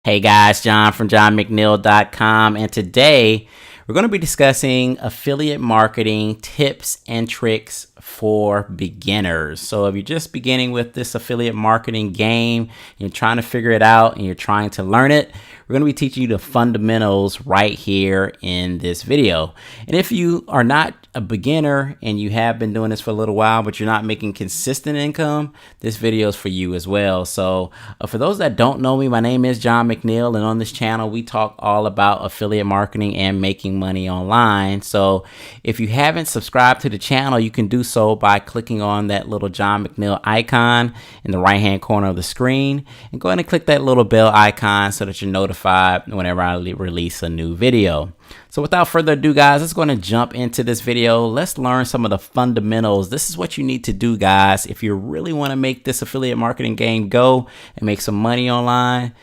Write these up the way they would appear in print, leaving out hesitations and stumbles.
Hey guys, John from johnmcneil.com, and today we're going to be discussing affiliate marketing tips and tricks for beginners. So if you're just beginning with this affiliate marketing game, you're trying to figure it out and you're trying to learn it, we're going to be teaching you the fundamentals right here in this video. And if you are not a beginner and you have been doing this for a little while, but you're not making consistent income, this video is for you as well. So for those that don't know me, my name is John McNeil, and on this channel, we talk all about affiliate marketing and making money online. So if you haven't subscribed to the channel, you can do so by clicking on that little John McNeil icon in the right-hand corner of the screen, and go ahead and click that little bell icon so that you're notified whenever I release a new video. So without further ado, guys, let's go ahead and jump into this video. Let's learn some of the fundamentals. This is what you need to do, guys, if you really want to make this affiliate marketing game go and make some money online.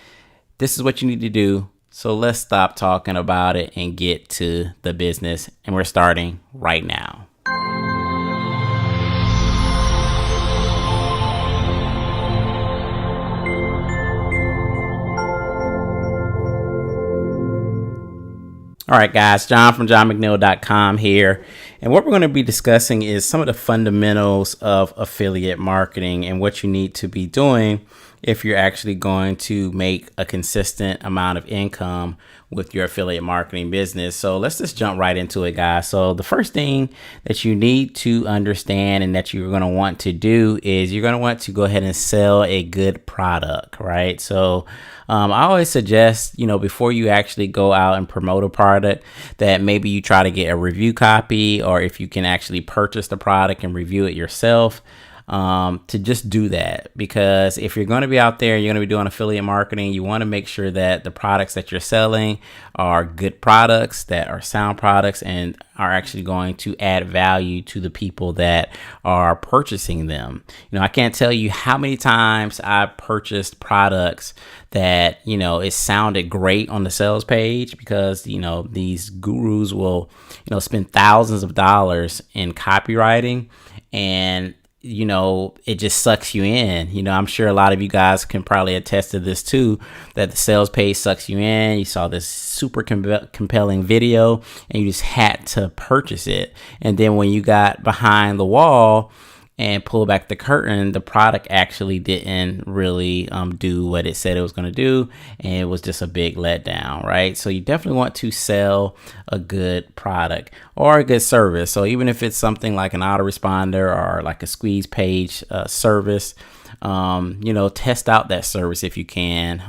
This is what you need to do. So let's stop talking about it and get to the business. And we're starting right now. All right, guys, John from johnmcneil.com here. And what we're going to be discussing is some of the fundamentals of affiliate marketing and what you need to be doing if you're actually going to make a consistent amount of income with your affiliate marketing business. So let's just jump right into it, guys. So the first thing that you need to understand and that you're going to want to do is you're going to want to go ahead and sell a good product, right? So I always suggest, before you actually go out and promote a product, that maybe you try to get a review copy, or if you can actually purchase the product and review it yourself, to just do that. Because if you're going to be out there, you're going to be doing affiliate marketing, you want to make sure that the products that you're selling are good products, that are sound products, and are actually going to add value to the people that are purchasing them. I can't tell you how many times I purchased products that, it sounded great on the sales page because, these gurus will, spend thousands of dollars in copywriting, and it just sucks you in. I'm sure a lot of you guys can probably attest to this too, that the sales page sucks you in. You saw this super compelling video and you just had to purchase it. And then when you got behind the wall and pull back the curtain, the product actually didn't really do what it said it was going to do, and it was just a big letdown, right? So you definitely want to sell a good product or a good service. So even if it's something like an autoresponder or like a squeeze page service, test out that service if you can,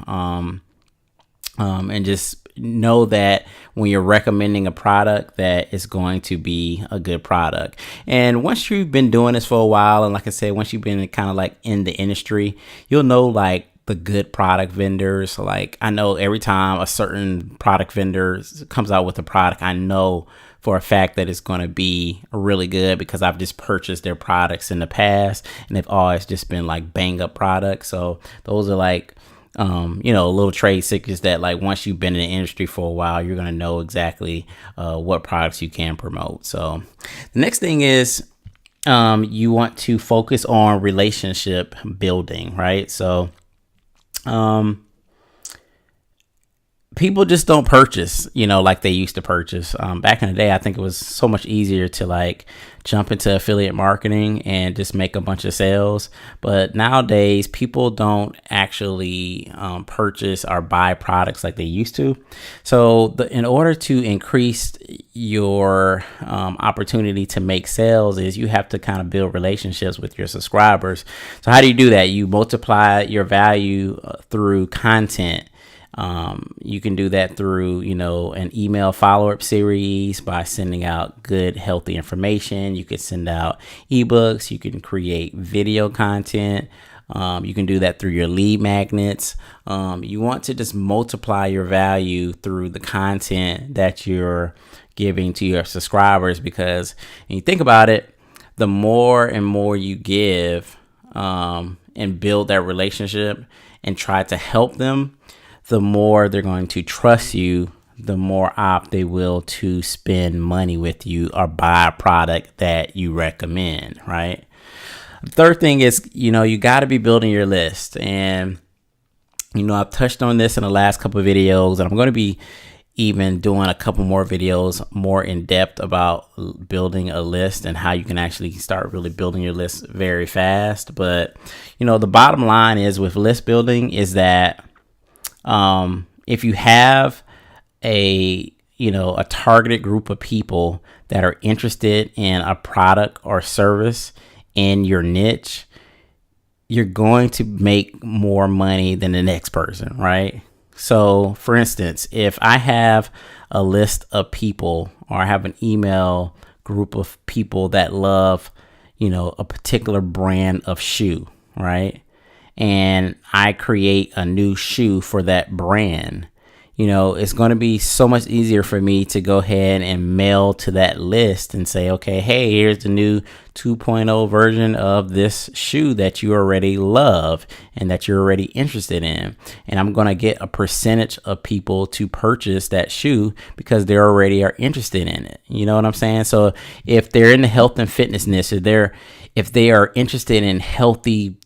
and just know that when you're recommending a product, that it's going to be a good product. And once you've been doing this for a while, and like I said, once you've been kind of like in the industry, you'll know like the good product vendors. Like I know every time a certain product vendor comes out with a product, I know for a fact that it's going to be really good because I've just purchased their products in the past and they've always just been like bang up products. So those are like little trade secrets that like once you've been in the industry for a while, you're going to know exactly what products you can promote. So the next thing is you want to focus on relationship building, right? So people just don't purchase, like they used to purchase. Back in the day, I think it was so much easier to like jump into affiliate marketing and just make a bunch of sales. But nowadays, people don't actually purchase or buy products like they used to. So in order to increase your opportunity to make sales is you have to kind of build relationships with your subscribers. So how do you do that? You multiply your value through content. You can do that through, an email follow-up series by sending out good, healthy information. You could send out ebooks. You can create video content. You can do that through your lead magnets. You want to just multiply your value through the content that you're giving to your subscribers, because when you think about it, the more and more you give and build that relationship and try to help them, the more they're going to trust you, the more opt they will to spend money with you or buy a product that you recommend, right? The third thing is, you got to be building your list. And I've touched on this in the last couple of videos, and I'm going to be even doing a couple more videos more in depth about building a list and how you can actually start really building your list very fast. But, the bottom line is with list building is that if you have a targeted group of people that are interested in a product or service in your niche, you're going to make more money than the next person, right? So for instance, if I have a list of people, or I have an email group of people that love, a particular brand of shoe, right? And I create a new shoe for that brand, it's going to be so much easier for me to go ahead and mail to that list and say, okay, hey, here's the new 2.0 version of this shoe that you already love and that you're already interested in. And I'm going to get a percentage of people to purchase that shoe because they already are interested in it. You know what I'm saying? So if they're in the health and fitness niche, if they are interested in healthy,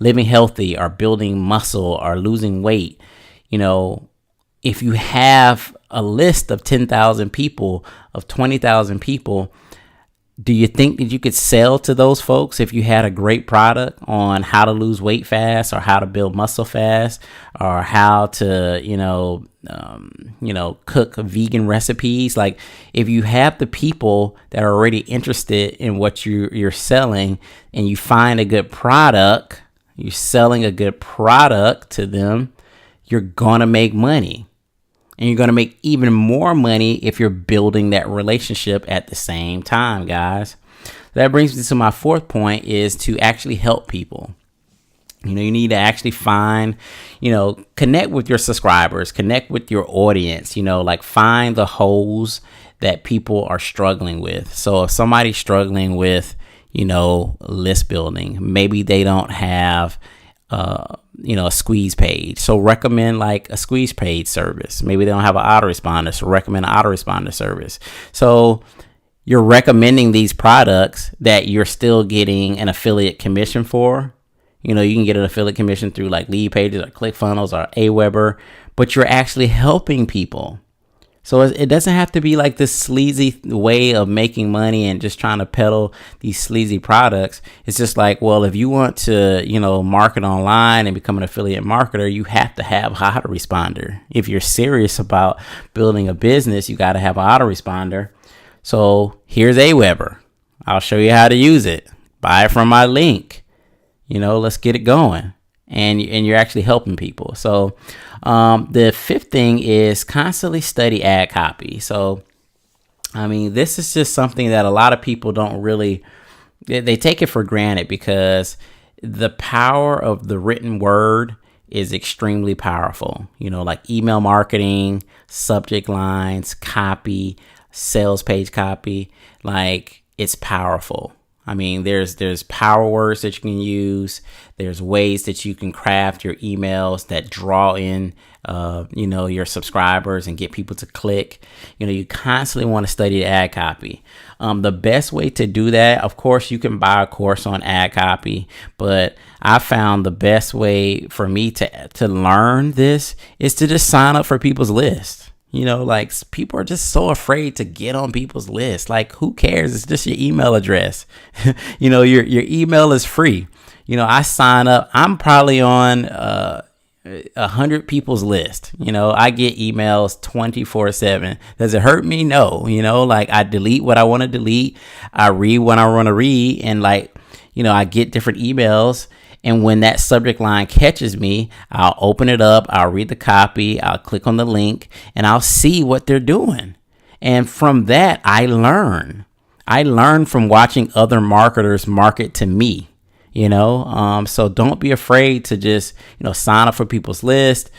living healthy or building muscle or losing weight, if you have a list of 10,000 people, of 20,000 people, do you think that you could sell to those folks if you had a great product on how to lose weight fast, or how to build muscle fast, or how to, cook vegan recipes? Like, if you have the people that are already interested in what you're selling, and you find a good product, you're selling a good product to them, you're going to make money. And you're going to make even more money if you're building that relationship at the same time, guys. That brings me to my fourth point, is to actually help people. You need to actually find, connect with your subscribers, connect with your audience, find the holes that people are struggling with. So if somebody's struggling with, list building, maybe they don't have a squeeze page. So recommend like a squeeze page service. Maybe they don't have an autoresponder, so recommend an autoresponder service. So you're recommending these products that you're still getting an affiliate commission for. You can get an affiliate commission through like Lead Pages or ClickFunnels or Aweber, but you're actually helping people. So it doesn't have to be like this sleazy way of making money and just trying to peddle these sleazy products. It's just like, well, if you want to, market online and become an affiliate marketer, you have to have an autoresponder. If you're serious about building a business, you got to have an autoresponder. So here's Aweber. I'll show you how to use it. Buy it from my link. Let's get it going. And you're actually helping people. So the fifth thing is constantly study ad copy. So, this is just something that a lot of people don't really, they take it for granted, because the power of the written word is extremely powerful. Like email marketing, subject lines, copy, sales page copy, like it's powerful. There's power words that you can use. There's ways that you can craft your emails that draw in, your subscribers and get people to click. You constantly want to study the ad copy. The best way to do that, of course, you can buy a course on ad copy, but I found the best way for me to learn this is to just sign up for people's list. People are just so afraid to get on people's list. Like, who cares? It's just your email address. Your email is free. I sign up. I'm probably on 100 people's list. I get emails 24/7. Does it hurt me? No. I delete what I want to delete. I read what I want to read. And I get different emails. And when that subject line catches me, I'll open it up, I'll read the copy, I'll click on the link, and I'll see what they're doing. And from that, I learn. I learn from watching other marketers market to me, So don't be afraid to just, sign up for people's list,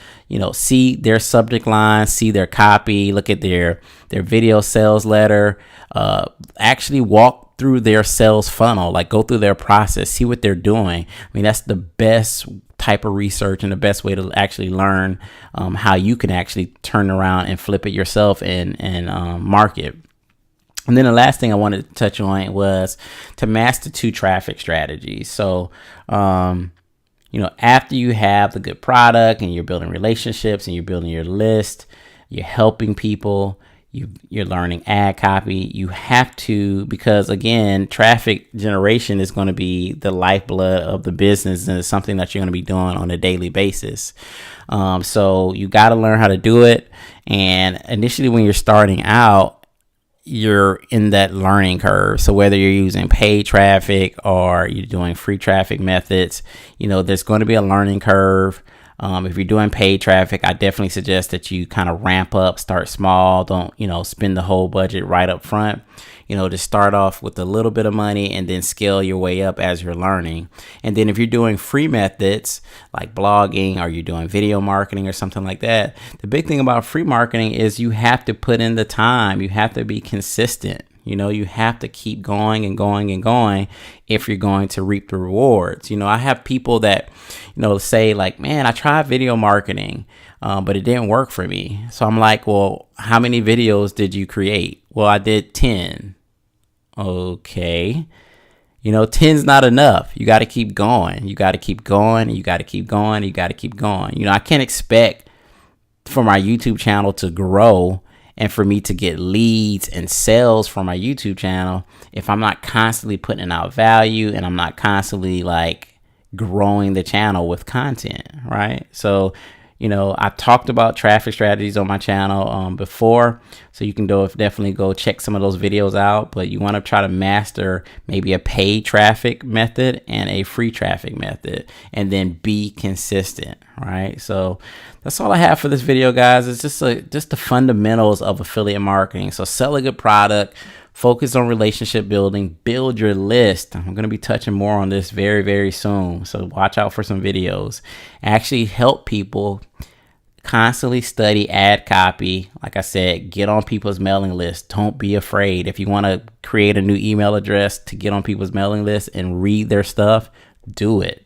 see their subject line, see their copy, look at their video sales letter, actually walk through their sales funnel, like go through their process, see what they're doing. That's the best type of research and the best way to actually learn how you can actually turn around and flip it yourself and market. And then the last thing I wanted to touch on was to master 2 traffic strategies. So, After you have the good product and you're building relationships and you're building your list, you're helping people, you're learning ad copy, you have to, because again, traffic generation is going to be the lifeblood of the business, and it's something that you're going to be doing on a daily basis. So you got to learn how to do it. And initially when you're starting out, you're in that learning curve. So whether you're using paid traffic or you're doing free traffic methods, there's going to be a learning curve. If you're doing paid traffic, I definitely suggest that you kind of ramp up, start small. Don't, spend the whole budget right up front. Just start off with a little bit of money and then scale your way up as you're learning. And then if you're doing free methods like blogging, or you're doing video marketing or something like that, the big thing about free marketing is you have to put in the time. You have to be consistent. You have to keep going and going and going if you're going to reap the rewards. I have people that, say like, man, I tried video marketing, but it didn't work for me. So I'm like, well, how many videos did you create? Well, I did 10. Okay. 10's not enough. You got to keep going. You got to keep going. You got to keep going. You got to keep going. I can't expect for my YouTube channel to grow and for me to get leads and sales from my YouTube channel if I'm not constantly putting out value and I'm not constantly like growing the channel with content, right? So, I talked about traffic strategies on my channel before, so you can definitely go check some of those videos out. But you want to try to master maybe a paid traffic method and a free traffic method, and then be consistent, right? So that's all I have for this video, guys. It's just the fundamentals of affiliate marketing. So sell a good product, focus on relationship building, build your list. I'm going to be touching more on this very, very soon. So watch out for some videos. Actually help people constantly study ad copy. Like I said, get on people's mailing list. Don't be afraid. If you want to create a new email address to get on people's mailing list and read their stuff, do it.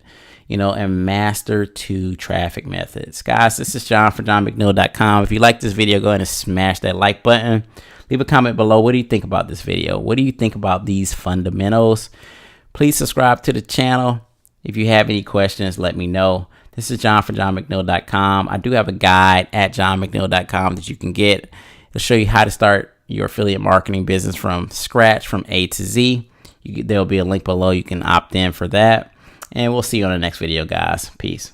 And master 2 traffic methods. Guys, this is John from JohnMcNeil.com. If you like this video, go ahead and smash that like button. Leave a comment below. What do you think about this video? What do you think about these fundamentals? Please subscribe to the channel. If you have any questions, let me know. This is John from JohnMcNeil.com. I do have a guide at JohnMcNeil.com that you can get. It'll show you how to start your affiliate marketing business from scratch, from A to Z. There'll be a link below. You can opt in for that. And we'll see you on the next video, guys. Peace.